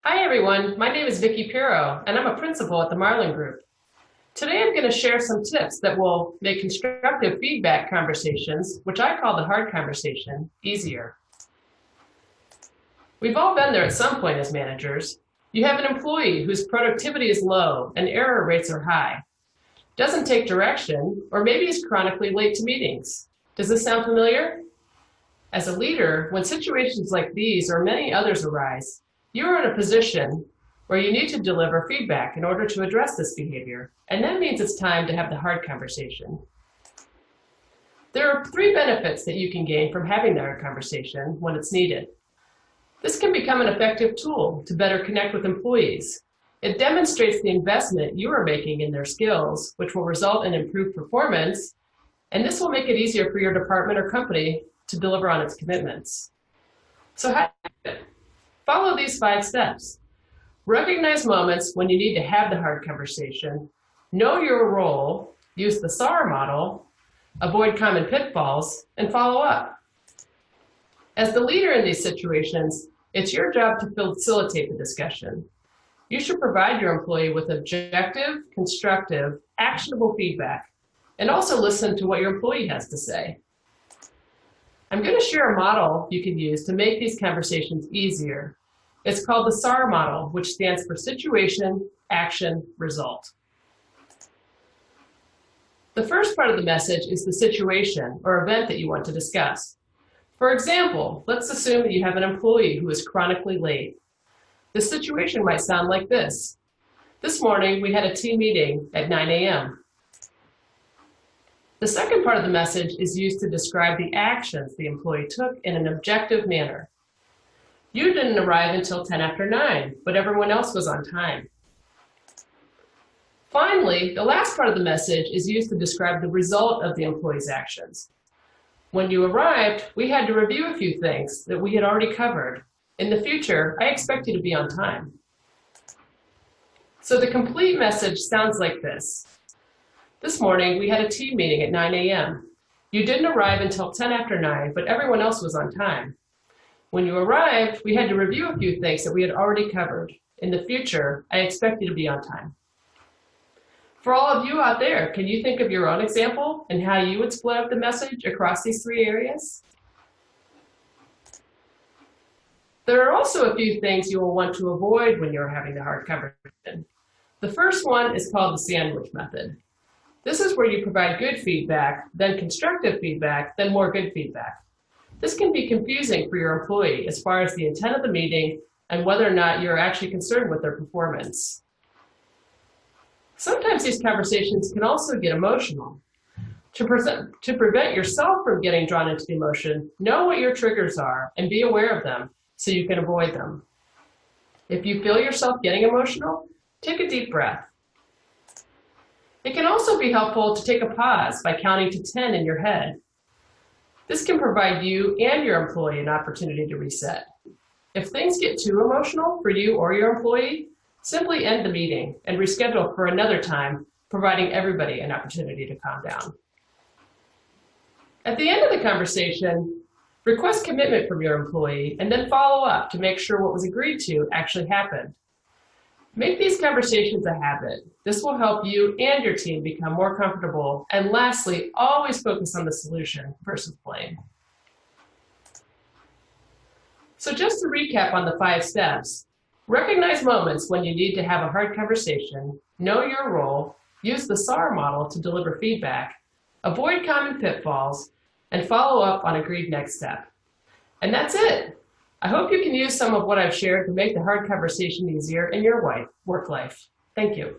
Hi everyone, my name is Vicki Pero, and I'm a principal at the Marlyn Group. Today I'm going to share some tips that will make constructive feedback conversations, which I call the hard conversation, easier. We've all been there at some point as managers. You have an employee whose productivity is low and error rates are high, doesn't take direction, or maybe is chronically late to meetings. Does this sound familiar? As a leader, when situations like these or many others arise, you are in a position where you need to deliver feedback in order to address this behavior, and that means it's time to have the hard conversation. There are 3 benefits that you can gain from having the hard conversation when it's needed. This can become an effective tool to better connect with employees. It demonstrates the investment you are making in their skills, which will result in improved performance, and this will make it easier for your department or company to deliver on its commitments. So how do you do it? Follow these 5 steps. Recognize moments when you need to have the hard conversation. Know your role. Use the SAR model. Avoid common pitfalls, and follow up. As the leader in these situations, it's your job to facilitate the discussion. You should provide your employee with objective, constructive, actionable feedback, and also listen to what your employee has to say. I'm going to share a model you can use to make these conversations easier. It's called the SAR Model, which stands for Situation, Action, Result. The first part of the message is the situation or event that you want to discuss. For example, let's assume that you have an employee who is chronically late. The situation might sound like this. This morning, we had a team meeting at 9 a.m. The second part of the message is used to describe the actions the employee took in an objective manner. You didn't arrive until 10 after 9, but everyone else was on time. Finally, the last part of the message is used to describe the result of the employee's actions. When you arrived, we had to review a few things that we had already covered. In the future, I expect you to be on time. So the complete message sounds like this. This morning, we had a team meeting at 9 a.m. You didn't arrive until 10 after 9, but everyone else was on time. When you arrived, we had to review a few things that we had already covered. In the future, I expect you to be on time. For all of you out there, can you think of your own example and how you would split up the message across these 3 areas? There are also a few things you will want to avoid when you're having the hard conversation. The first one is called the sandwich method. This is where you provide good feedback, then constructive feedback, then more good feedback. This can be confusing for your employee as far as the intent of the meeting and whether or not you're actually concerned with their performance. Sometimes these conversations can also get emotional. To prevent yourself from getting drawn into the emotion, know what your triggers are and be aware of them so you can avoid them. If you feel yourself getting emotional, take a deep breath. It can also be helpful to take a pause by counting to 10 in your head. This can provide you and your employee an opportunity to reset. If things get too emotional for you or your employee, simply end the meeting and reschedule for another time, providing everybody an opportunity to calm down. At the end of the conversation, request commitment from your employee and then follow up to make sure what was agreed to actually happened. Make these conversations a habit. This will help you and your team become more comfortable. And lastly, always focus on the solution versus blame. So just to recap on the 5 steps, recognize moments when you need to have a hard conversation, know your role, use the SAR model to deliver feedback, avoid common pitfalls, and follow up on agreed next step. And that's it. I hope you can use some of what I've shared to make the hard conversation easier in your work life. Thank you.